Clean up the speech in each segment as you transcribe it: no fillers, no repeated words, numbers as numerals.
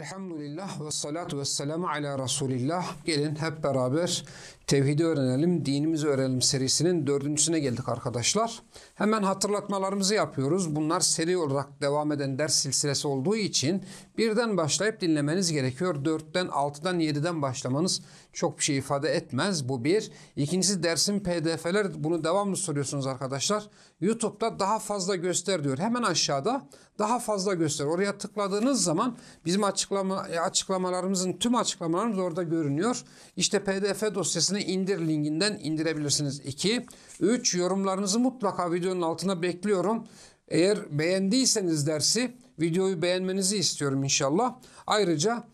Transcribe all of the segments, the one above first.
Elhamdülillah ve salatu ve selamu ala Resulillah. Gelin hep beraber tevhidi öğrenelim, dinimizi öğrenelim serisinin dördüncüsüne geldik arkadaşlar. Hemen hatırlatmalarımızı yapıyoruz. Bunlar seri olarak devam eden ders silsilesi olduğu için birden başlayıp dinlemeniz gerekiyor. 4'ten, 6'dan, 7'den başlamanız çok bir şey ifade etmez. Bu bir. İkincisi dersin pdf'ler, bunu devamlı soruyorsunuz arkadaşlar. YouTube'da daha fazla göster diyor. Hemen aşağıda daha fazla göster. Oraya tıkladığınız zaman bizim açıklamalarımızın tüm açıklamalarımız orada görünüyor. İşte pdf dosyasını indir linkinden indirebilirsiniz. 2. 3. Yorumlarınızı mutlaka videonun altına bekliyorum. Eğer beğendiyseniz dersi, videoyu beğenmenizi istiyorum inşallah. Ayrıca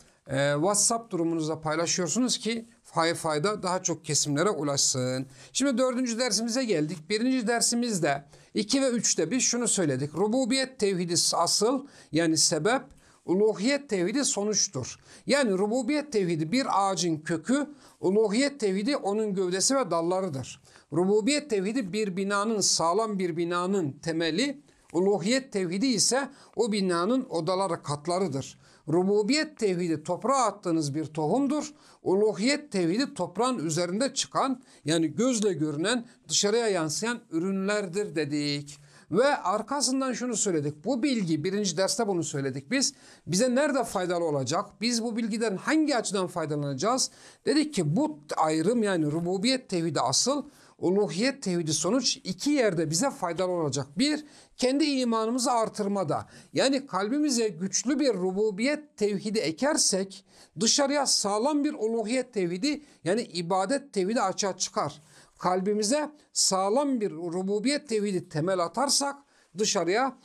WhatsApp durumunuza paylaşıyorsunuz ki fayda daha çok kesimlere ulaşsın. Şimdi 4. dersimize geldik. 1. dersimizde 2 ve 3'te biz şunu söyledik. Rububiyet tevhidi asıl, yani sebep, uluhiyet tevhidi sonuçtur. Yani rububiyet tevhidi bir ağacın kökü, uluhiyet tevhidi onun gövdesi ve dallarıdır. Rububiyet tevhidi bir binanın, sağlam bir binanın temeli, uluhiyet tevhidi ise o binanın odaları, katlarıdır. Rububiyet tevhidi toprağa attığınız bir tohumdur. Uluhiyet tevhidi toprağın üzerinde çıkan, yani gözle görünen, dışarıya yansıyan ürünlerdir dedik. Ve arkasından şunu söyledik. Bu bilgi, 1. derste bunu söyledik biz. Bize nerede faydalı olacak? Biz bu bilgiden hangi açıdan faydalanacağız? Dedik ki bu ayrım, yani rububiyet tevhidi asıl, uluhiyet tevhidi sonuç, iki yerde bize faydalı olacak. Bir, kendi imanımızı artırmada. Yani kalbimize güçlü bir rububiyet tevhidi ekersek dışarıya sağlam bir uluhiyet tevhidi, yani ibadet tevhidi açığa çıkar. Kalbimize sağlam bir rububiyet tevhidi temel atarsak dışarıya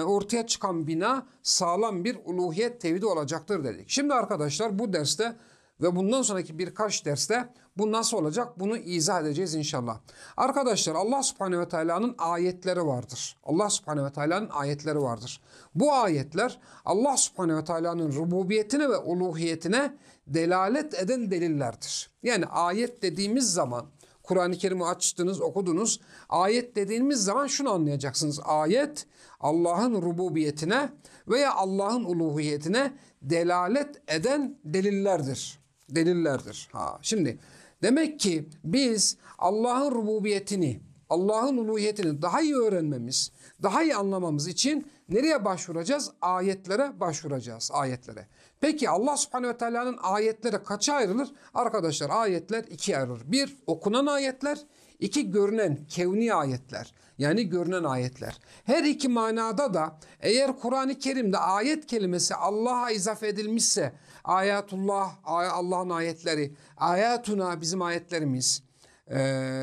ortaya çıkan bina sağlam bir uluhiyet tevhidi olacaktır dedik. Şimdi arkadaşlar bu derste ve bundan sonraki birkaç derste bu nasıl olacak bunu izah edeceğiz inşallah. Arkadaşlar Allah Subhanahu ve Teala'nın ayetleri vardır. Allah Subhanahu ve Teala'nın ayetleri vardır. Bu ayetler Allah Subhanahu ve Teala'nın rububiyetine ve uluhiyetine delalet eden delillerdir. Yani ayet dediğimiz zaman, Kur'an-ı Kerim'i açtınız, okudunuz. Ayet dediğimiz zaman şunu anlayacaksınız. Ayet Allah'ın rububiyetine veya Allah'ın uluhiyetine delalet eden delillerdir. Delillerdir. Şimdi demek ki biz Allah'ın rububiyetini, Allah'ın uluhiyetini daha iyi öğrenmemiz, daha iyi anlamamız için nereye başvuracağız? Ayetlere başvuracağız, ayetlere. Peki Allah Subhanahu ve Teala'nın ayetleri kaça ayrılır? Arkadaşlar ayetler ikiye ayrılır. Bir, okunan ayetler. İki, görünen, kevni ayetler. Yani görünen ayetler. Her iki manada da eğer Kur'an-ı Kerim'de ayet kelimesi Allah'a izafe edilmişse, ayatullah, Allah'ın ayetleri, ayatuna bizim ayetlerimiz,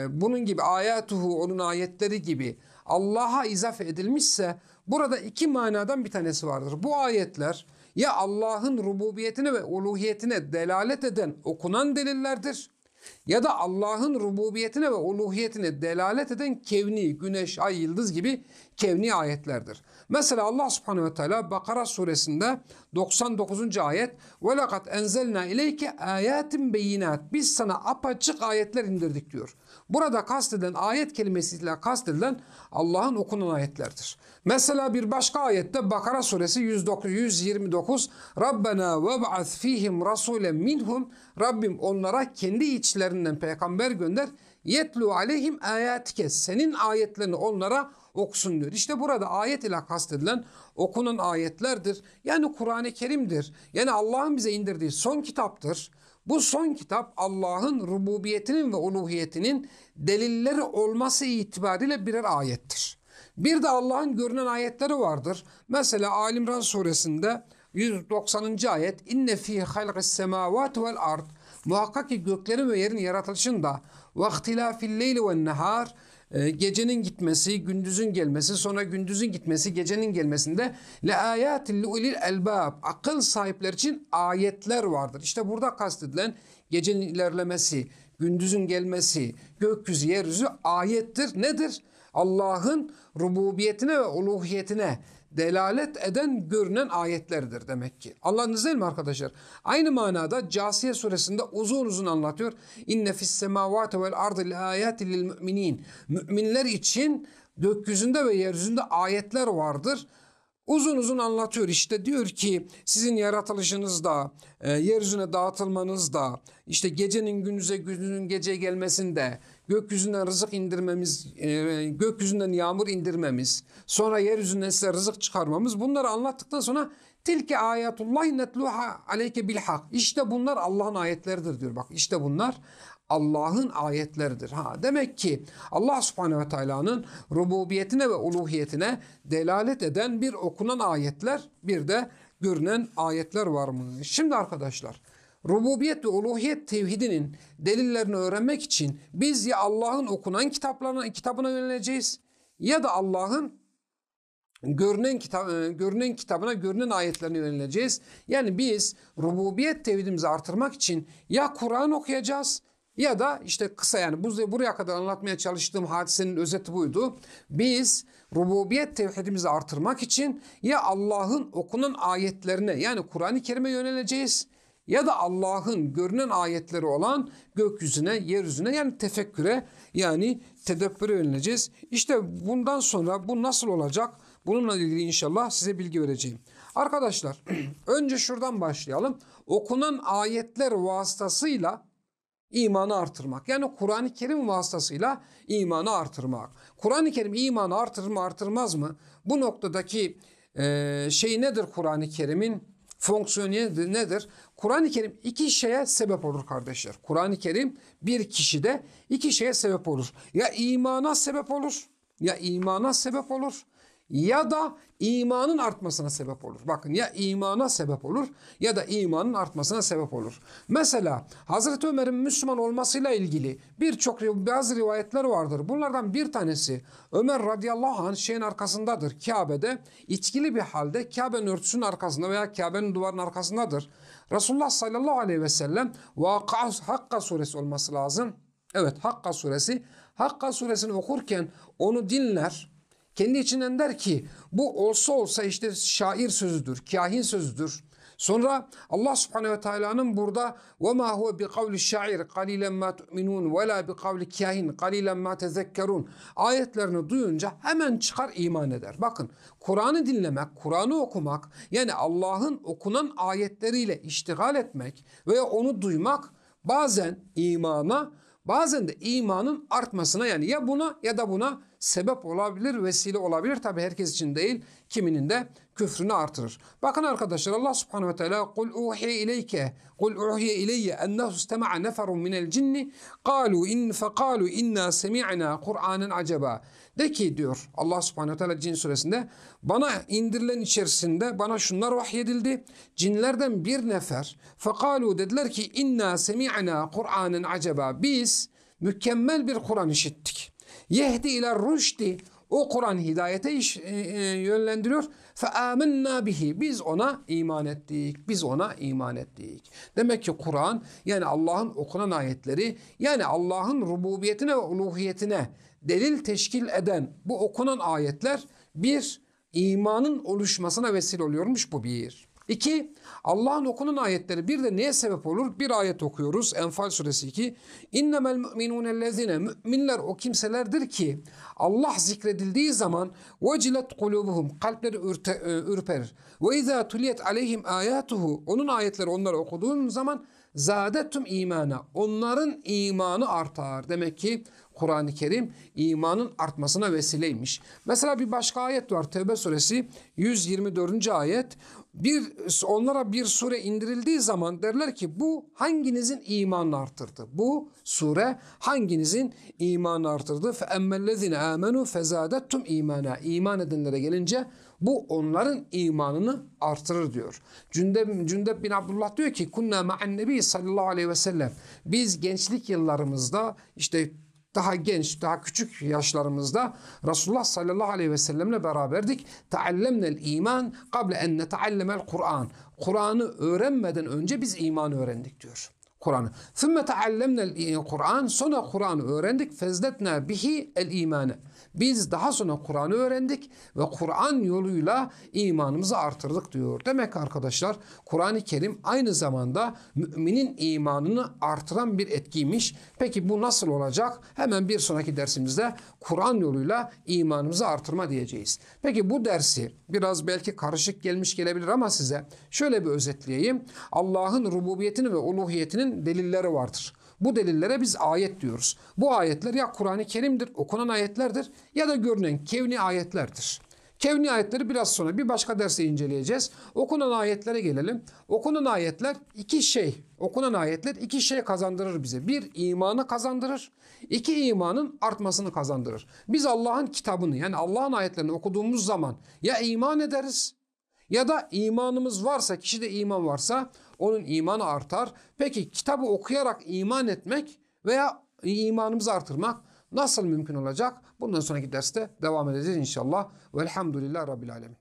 bunun gibi ayatuhu, onun ayetleri gibi Allah'a izafe edilmişse burada iki manadan bir tanesi vardır. Bu ayetler ya Allah'ın rububiyetine ve uluhiyetine delalet eden okunan delillerdir ya da Allah'ın rububiyetine ve uluhiyetine delalet eden kevni, güneş, ay, yıldız gibi kevni ayetlerdir. Mesela Allah Subhanahu ve Teala Bakara suresinde 99. ayet وَلَقَدْ اَنْزَلْنَا اِلَيْكَ آيَاتٍ بَيِّنَاتٍ Biz sana apaçık ayetler indirdik diyor. Burada kastedilen, ayet kelimesiyle kastedilen Allah'ın okunan ayetlerdir. Mesela bir başka ayette Bakara suresi 129 Rabbena veb'ath fihim rasulen minhum Rabbim onlara kendi içlerinden peygamber gönder yetlu aleyhim ayatike senin ayetlerini onlara okusun diyor. İşte burada ayet ile kastedilen okunan ayetlerdir. Yani Kur'an-ı Kerim'dir. Yani Allah'ın bize indirdiği son kitaptır. Bu son kitap Allah'ın rububiyetinin ve uluhiyetinin delilleri olması itibariyle birer ayettir. Bir de Allah'ın görünen ayetleri vardır. Mesela Ali İmran suresinde 190. ayet İnne fî halqis semâvâti vel ard Muhakkak ki göklerin ve yerin yaratılışında ve ihtilâfil leyli ve nehâr gecenin gitmesi, gündüzün gelmesi, sonra gündüzün gitmesi, gecenin gelmesinde le ayatil ulil elbab akıl sahipleri için ayetler vardır. İşte burada kastedilen gecenin ilerlemesi, gündüzün gelmesi, gökyüzü, yeryüzü ayettir. Nedir? Allah'ın rububiyetine ve uluhiyetine delalet eden görünen ayetlerdir demek ki. Anladınız değil mi arkadaşlar? Aynı manada Câsiye suresinde uzun uzun anlatıyor. İnne fis semâvâti vel ardı le âyâti lil mü'minîn. Müminler için gökyüzünde ve yeryüzünde ayetler vardır. uzun uzun anlatıyor. İşte diyor ki sizin yaratılışınızda, yeryüzüne dağıtılmanızda, işte gecenin gündüze, gündüzün geceye gelmesinde, gökyüzünden rızık indirmemiz, gökyüzünden yağmur indirmemiz, sonra yeryüzünden size rızık çıkarmamız, bunları anlattıktan sonra tilke ayatullahi netluha aleyke bil hak. İşte bunlar Allah'ın ayetleridir diyor. Bak işte bunlar Allah'ın ayetleridir. Demek ki Allah Subhanahu ve Teala'nın rububiyetine ve uluhiyetine delalet eden bir okunan ayetler, bir de görünen ayetler varmış. Şimdi arkadaşlar, rububiyet ve uluhiyet tevhidinin delillerini öğrenmek için biz ya Allah'ın okunan kitabına yöneleceğiz ya da Allah'ın görünen kitabına, görünen ayetlerine yöneleceğiz. Yani biz rububiyet tevhidimizi artırmak için ya Kur'an okuyacağız ya da işte kısa, yani buraya kadar anlatmaya çalıştığım hadisenin özeti buydu. Biz rububiyet tevhidimizi artırmak için ya Allah'ın okunan ayetlerine, yani Kur'an-ı Kerim'e yöneleceğiz ya da Allah'ın görünen ayetleri olan gökyüzüne, yeryüzüne, yani tefekküre, yani tedebbüre yöneleceğiz. İşte bundan sonra bu nasıl olacak? Bununla ilgili inşallah size bilgi vereceğim. Arkadaşlar önce şuradan başlayalım. Okunan ayetler vasıtasıyla imanı artırmak. Yani Kur'an-ı Kerim vasıtasıyla imanı artırmak. Kur'an-ı Kerim imanı artırır mı artırmaz mı? Bu noktadaki şey nedir Kur'an-ı Kerim'in? Fonksiyonu nedir? Kur'an-ı Kerim iki şeye sebep olur kardeşler. Kur'an-ı Kerim bir kişide iki şeye sebep olur. Ya imana sebep olur, ya imana sebep olur, ya da imanın artmasına sebep olur. Bakın, ya imana sebep olur ya da imanın artmasına sebep olur. Mesela Hazreti Ömer'in Müslüman olmasıyla ilgili bazı rivayetler vardır. Bunlardan bir tanesi, Ömer radıyallahu anh şeyin arkasındadır. Kabe'de içkili bir halde Kabe'nin örtüsünün arkasında veya Kabe'nin duvarının arkasındadır. Resulullah sallallahu aleyhi ve sellem Hakka suresi olması lazım. Evet, Hakka suresi. Hakka suresini okurken onu dinler. Kendi içinden der ki bu olsa olsa işte şair sözüdür, kahin sözüdür. Sonra Allah Subhanahu ve Teala'nın burada وَمَا هُوَ بِقَوْلِ الشَّاعِرِ قَلِيلًا مَا تُؤْمِنُونَ وَلَا بِقَوْلِ كَاهِنِ قَلِيلًا مَا تَذَكَّرُونَ ayetlerini duyunca hemen çıkar iman eder. Bakın, Kur'an'ı dinlemek, Kur'an'ı okumak, yani Allah'ın okunan ayetleriyle iştigal etmek veya onu duymak bazen imana, bazen de imanın artmasına, yani ya buna ya da buna sebep olabilir, vesile olabilir. Tabi herkes için değil, kiminin de küfrünü artırır. Bakın arkadaşlar, Allah Subhanahu ve Teala قُلْ اُوحِيَ اِلَيَّ اَنَّهُ اسْتَمَعَ نَفَرٌ مِنَ الْجِنِّ فَقَالُوا اِنَّا سَمِعْنَا قُرْآنًا عَجَبًا. De ki diyor Allah Subhanahu ve Teala Cin suresinde, bana indirilen içerisinde bana şunlar vahyedildi. Cinlerden bir nefer فَقَالُوا dediler ki اِنَّا سَمِعْنَا قُرْآنًا عَجَبًا. Biz mükemmel bir Kur'an işittik. Yehdi ile rüşdi, o Kur'an hidayete yönlendiriyor. فَآمَنَّا bihi, biz ona iman ettik. Biz ona iman ettik. Demek ki Kur'an, yani Allah'ın okunan ayetleri, yani Allah'ın rububiyetine ve uluhiyetine delil teşkil eden bu okunan ayetler bir imanın oluşmasına vesile oluyormuş, bu bir. İki, Allah'ın okunan ayetleri bir de neye sebep olur? Bir ayet okuyoruz. Enfal suresi 2. İnnemel mu'minûnellezine, müminler o kimselerdir ki Allah zikredildiği zaman vecilet kulubuhum, kalpleri ürperir. Ve izâ tuliyet aleyhim âyâtuhu, onun ayetleri onları okuduğun zaman zâdettum imana, onların imanı artar. Demek ki Kur'an-ı Kerim imanın artmasına vesileymiş. Mesela bir başka ayet var. Tevbe suresi 124. ayet. Onlara bir sure indirildiği zaman derler ki bu hanginizin imanını artırdı? Bu sure hanginizin imanını artırdı? فَاَمَّا الَّذِينَ آمَنُوا فَزَادَتْتُمْ imana. İman edenlere gelince bu onların imanını artırır diyor. Cündep bin Abdullah diyor ki kunna ma'an nebi sallallahu aleyhi ve sellem. Biz gençlik yıllarımızda, işte daha genç, daha küçük yaşlarımızda Resulullah sallallahu aleyhi ve sellemle beraberdik. Teallemnel iman kable en neteallemel Kur'an. Kur'an'ı öğrenmeden önce biz iman öğrendik diyor. Kur'an'ı. ثُمَّ تَعَلَّمْنَا Kur'an. Sonra Kur'an'ı öğrendik. فَزْدَتْنَا بِهِ الْا۪يمَانِ. Biz daha sonra Kur'an'ı öğrendik ve Kur'an yoluyla imanımızı artırdık diyor. Demek ki arkadaşlar Kur'an-ı Kerim aynı zamanda müminin imanını artıran bir etkiymiş. Peki bu nasıl olacak? Hemen bir sonraki dersimizde Kur'an yoluyla imanımızı artırma diyeceğiz. Peki bu dersi biraz belki karışık gelmiş gelebilir ama size şöyle bir özetleyeyim. Allah'ın rububiyetini ve uluhiyetinin delilleri vardır. Bu delillere biz ayet diyoruz. Bu ayetler ya Kur'an-ı Kerim'dir, okunan ayetlerdir ya da görünen kevni ayetlerdir. Kevni ayetleri biraz sonra bir başka derste inceleyeceğiz. Okunan ayetlere gelelim. Okunan ayetler iki şey kazandırır bize. Bir, imanı kazandırır. İki, imanın artmasını kazandırır. Biz Allah'ın kitabını yani Allah'ın ayetlerini okuduğumuz zaman ya iman ederiz ya da imanımız varsa, kişide iman varsa onun imanı artar. Peki kitabı okuyarak iman etmek veya imanımızı artırmak nasıl mümkün olacak? Bundan sonraki derste devam edeceğiz inşallah. Velhamdülillah Rabbil Alemin.